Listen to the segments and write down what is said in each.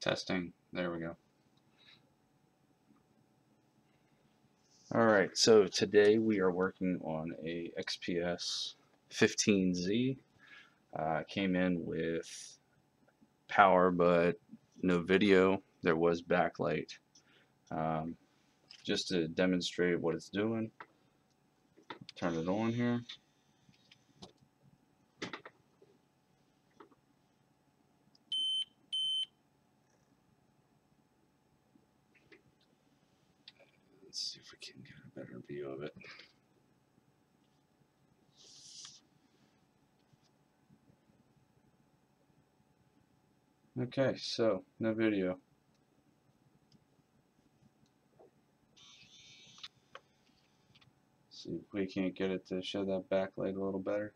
Testing. There we go. Alright, so today we are working on a XPS 15Z. Came in with power but no video. There was backlight. Just to demonstrate what it's doing, turn it on here. Let's see if we can get a better view of it. Okay, so no video. See if we can't get it to show that backlight a little better.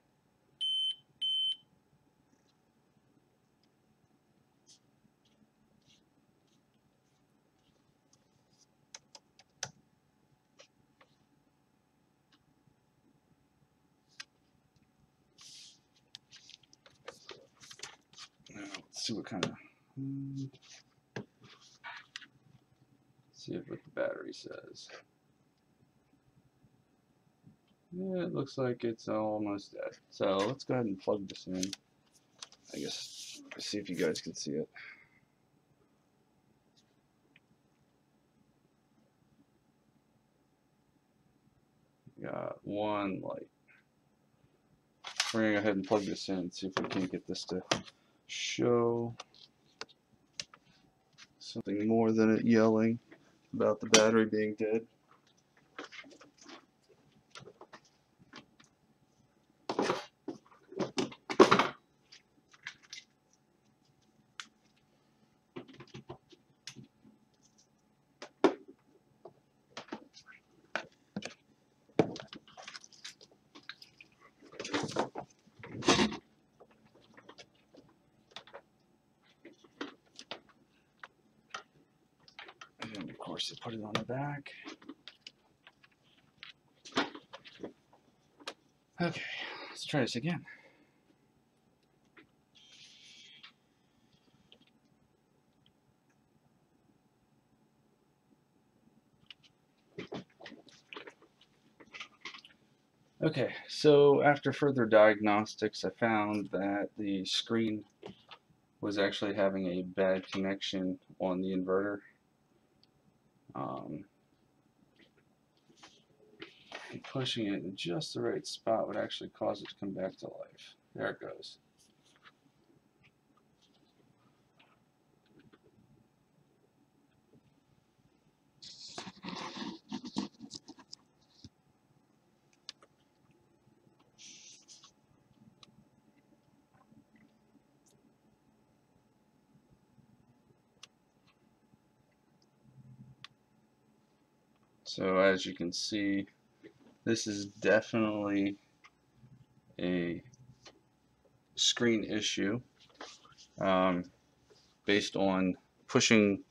Now, let's see what kind of. See what the battery says. Yeah, it looks like it's almost dead. So let's go ahead and plug this in. I guess see if you guys can see it. Got one light. We're gonna go ahead and plug this in and see if we can get this to show something more than it yelling about the battery being dead. And of course, they put it on the back. Okay, let's try this again. Okay, so after further diagnostics, I found that the screen was actually having a bad connection on the inverter. Pushing it in just the right spot would actually cause it to come back to life. There it goes. So as you can see, this is definitely a screen issue based on pushing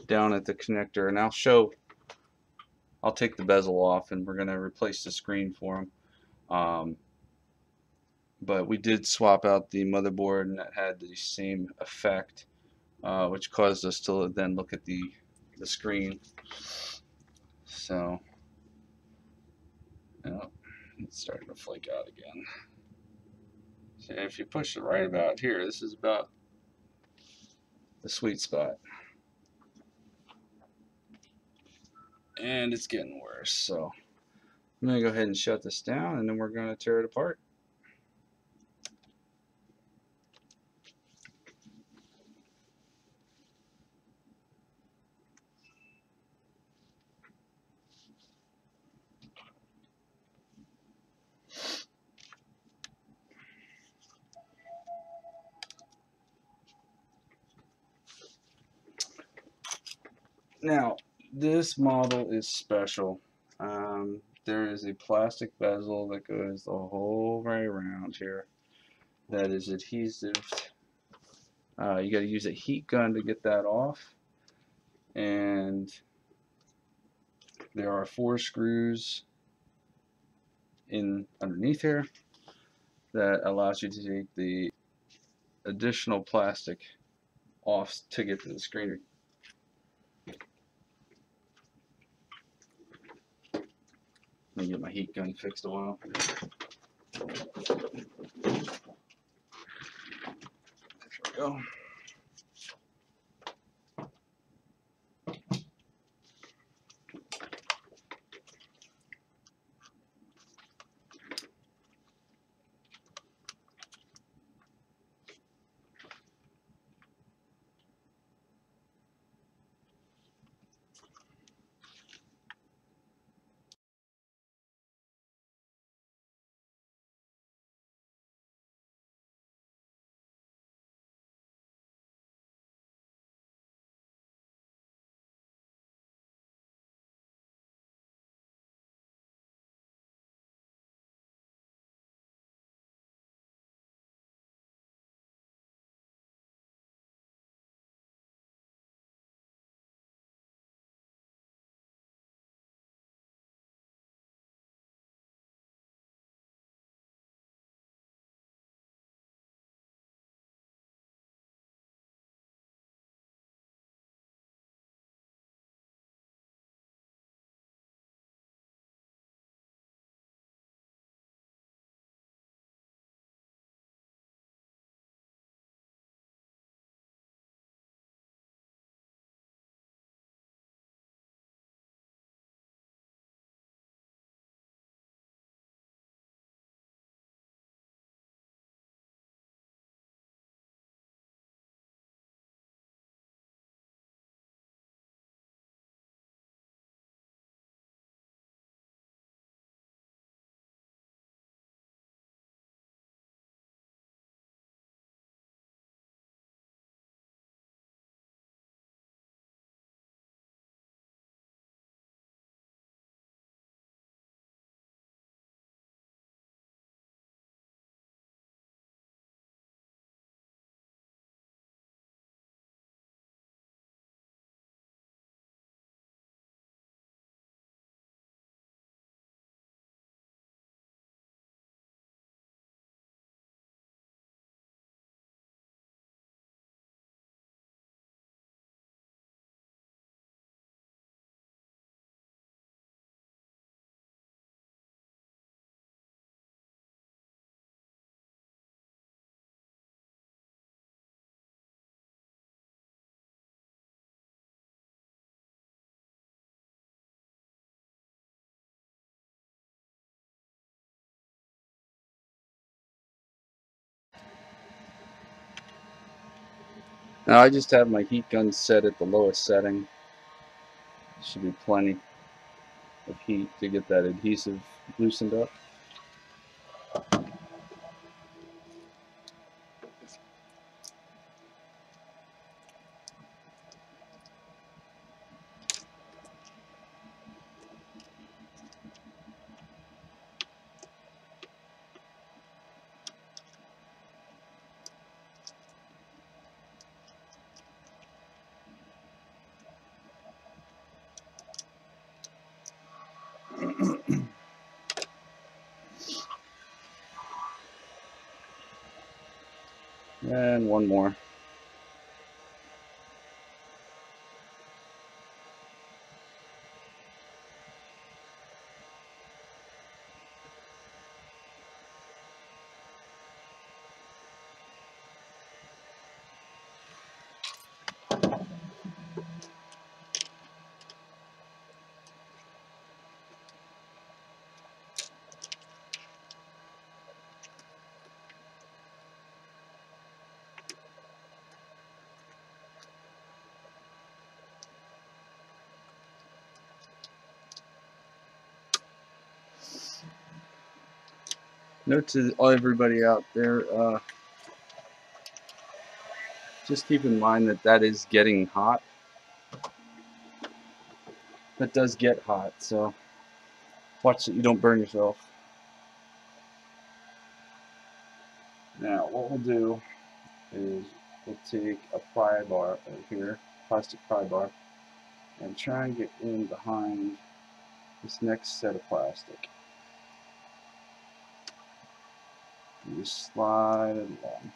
down at the connector. And I'll take the bezel off and we're going to replace the screen for them. But we did swap out the motherboard and that had the same effect, which caused us to then look at the screen. So, it's starting to flake out again. So if you push it right about here, this is about the sweet spot. And it's getting worse. So I'm going to go ahead and shut this down and then we're going to tear it apart. Now, this model is special. There is a plastic bezel that goes the whole way around here that is adhesive. You got to use a heat gun to get that off. And there are 4 screws in underneath here that allows you to take the additional plastic off to get to the screen. Let me get my heat gun fixed a while. There we go. Now I just have my heat gun set at the lowest setting. Should be plenty of heat to get that adhesive loosened up. And one more. Note to everybody out there, just keep in mind that that is getting hot. That does get hot, so watch that you don't burn yourself. Now, what we'll do is we'll take a pry bar right here, plastic pry bar, and try and get in behind this next set of plastic. You just slide it along.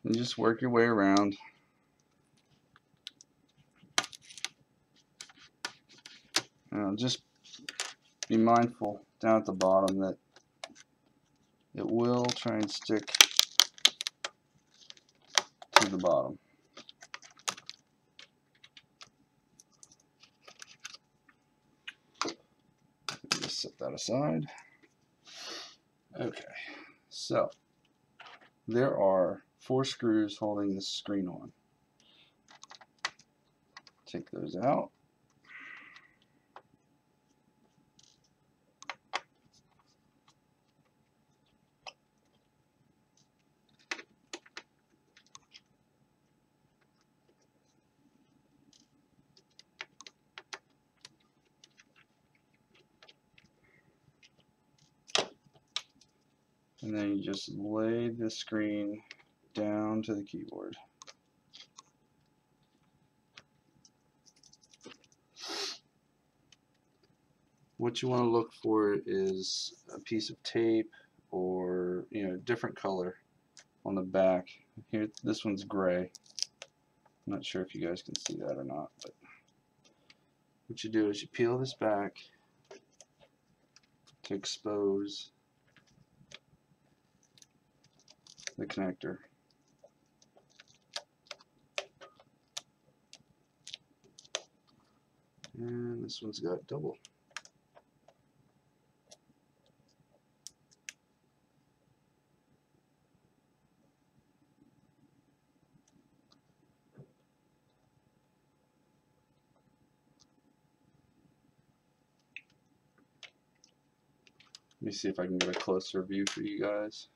and just work your way around. Now just be mindful down at the bottom that it will try and stick to the bottom. Just set that aside. Okay, so there are 4 screws holding this screen on. Take those out. And then you just lay the screen down to the keyboard. What you want to look for is a piece of tape or different color on the back. Here, this one's gray. I'm not sure if you guys can see that or not, but what you do is you peel this back to expose the connector. And this one's got double. Let me see if I can get a closer view for you guys.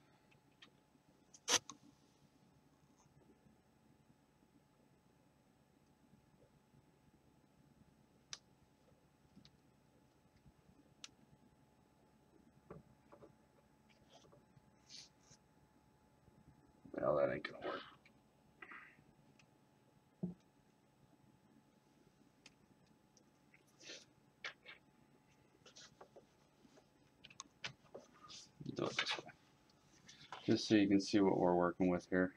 Well, that ain't gonna work. Do it this way, just so you can see what we're working with here.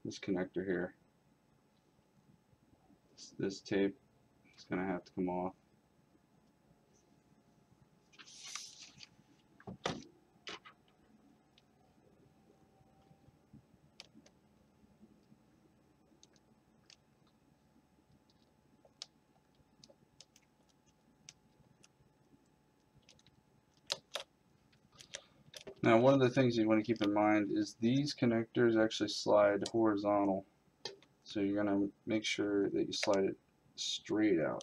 This connector here, this tape is going to have to come off. Now, one of the things you want to keep in mind is these connectors actually slide horizontal, so you're going to make sure that you slide it straight out.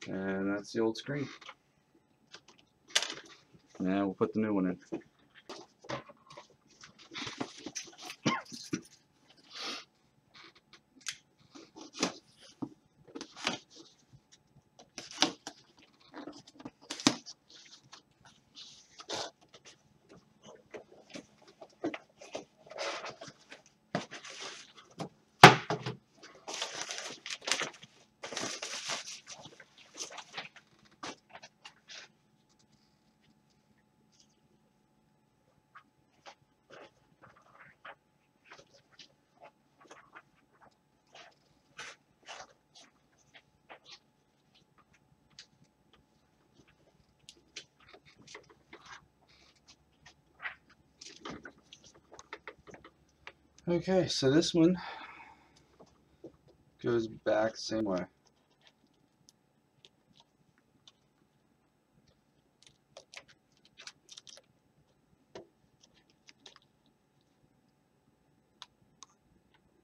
And that's the old screen. Now we'll put the new one in. Okay, so this one goes back the same way.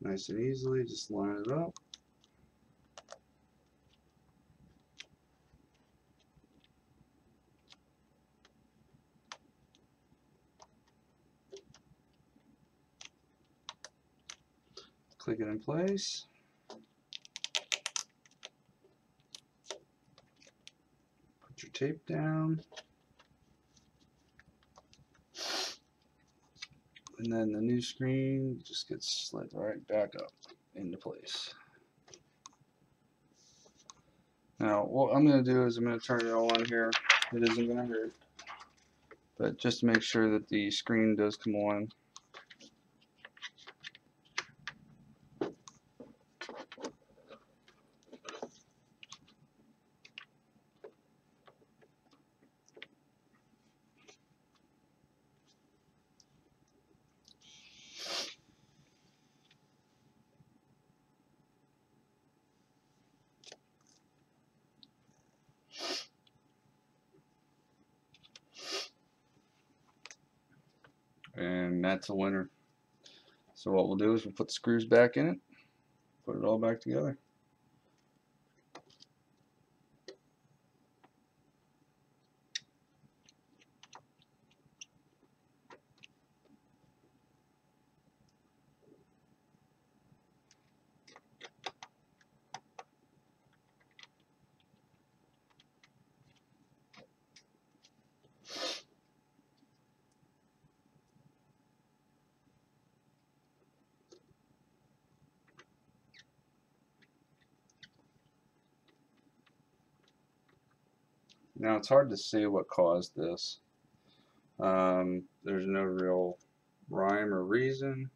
Nice and easily, just line it up. Click it in place. Put your tape down. And then the new screen just gets slid right back up into place. Now, what I'm going to do is I'm going to turn it on here. It isn't going to hurt, but just to make sure that the screen does come on. And that's a winner. So what we'll do is we'll put the screws back in it, put it all back together. Now it's hard to say what caused this. There's no real rhyme or reason.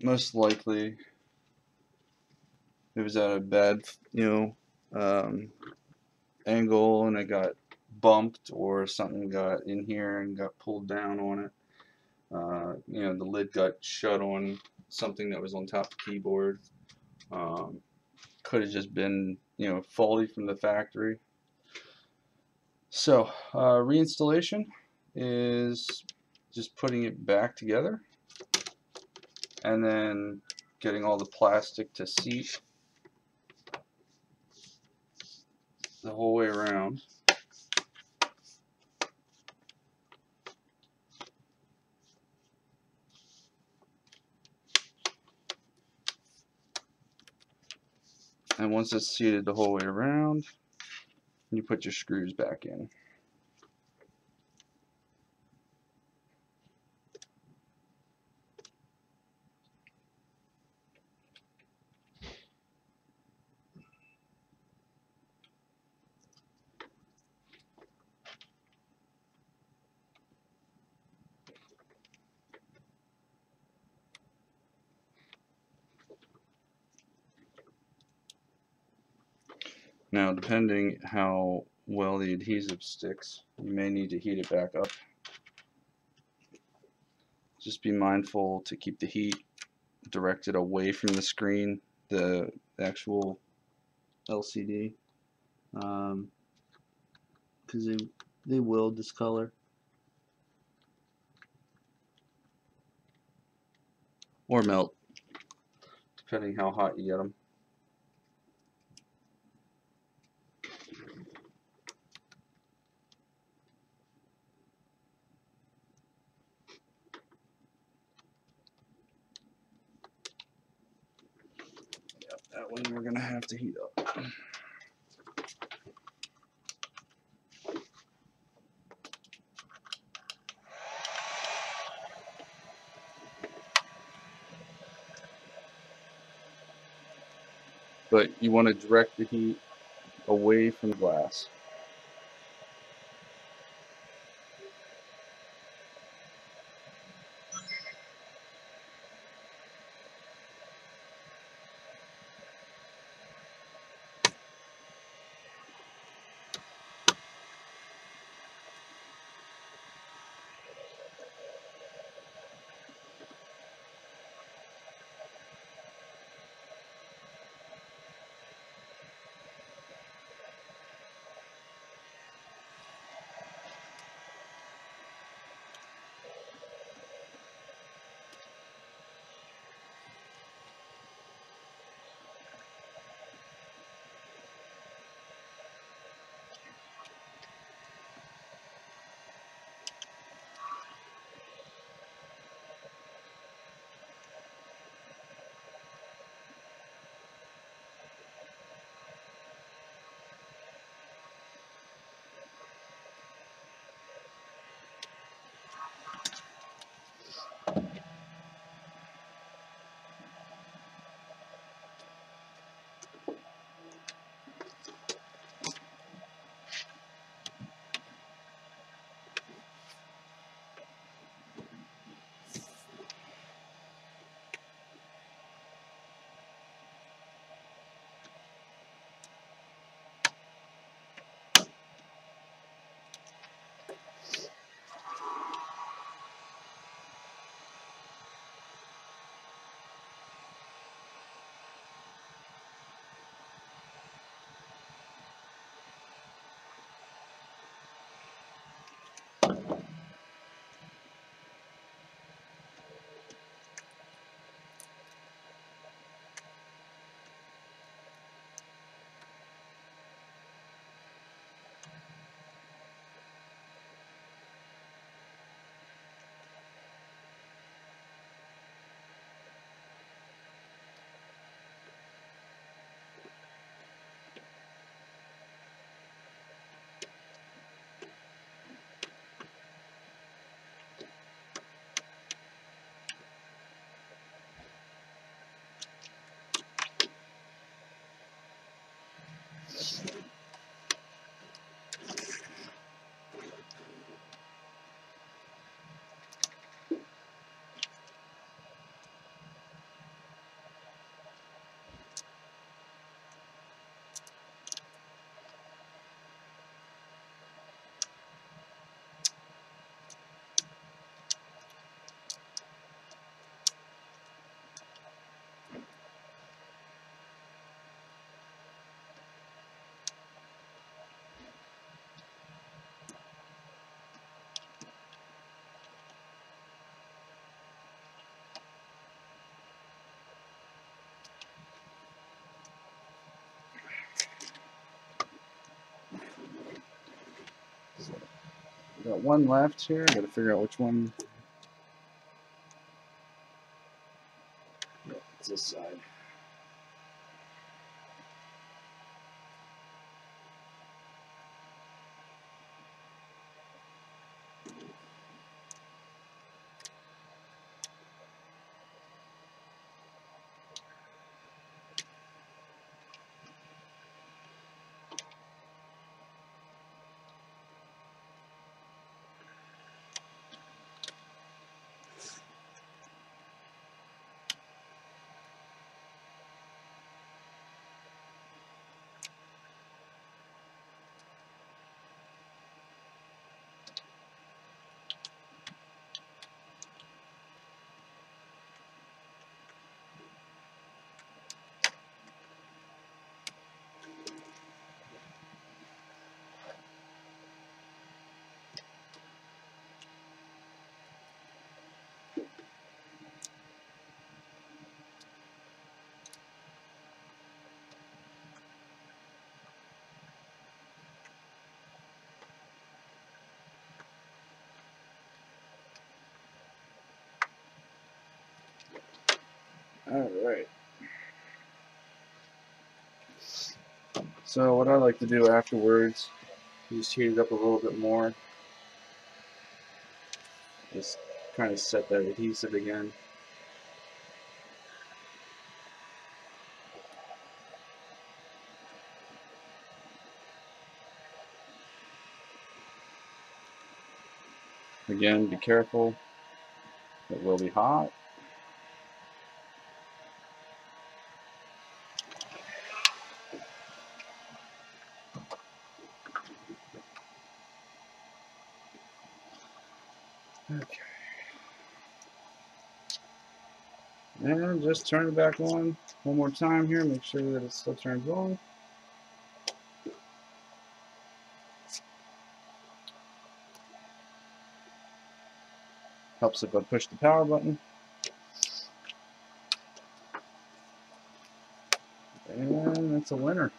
Most likely it was at a bad, angle and it got bumped, or something got in here and got pulled down on it. The lid got shut on something that was on top of the keyboard. Could have just been, faulty from the factory. So reinstallation is just putting it back together and then getting all the plastic to seat the whole way around. And once it's seated the whole way around, you put your screws back in. Now, depending how well the adhesive sticks, you may need to heat it back up. Just be mindful to keep the heat directed away from the screen, the actual LCD, because they will discolor or melt, depending how hot you get them. Yep, that one we're gonna have to heat up. But you want to direct the heat away from the glass. We got one left here. I gotta figure out which one. Yeah, it's this side. All right. So what I like to do afterwards, just heat it up a little bit more. Just kind of set that adhesive again. Again, be careful. It will be hot. Okay. And just turn it back on one more time here. Make sure that it still turns on. Helps if I push the power button. And that's a winner.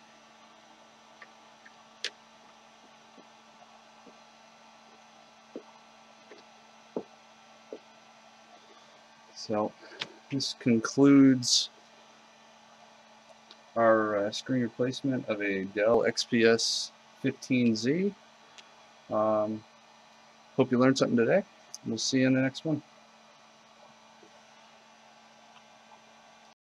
So this concludes our screen replacement of a DELL XPS 15Z. Hope you learned something today. We'll see you in the next one.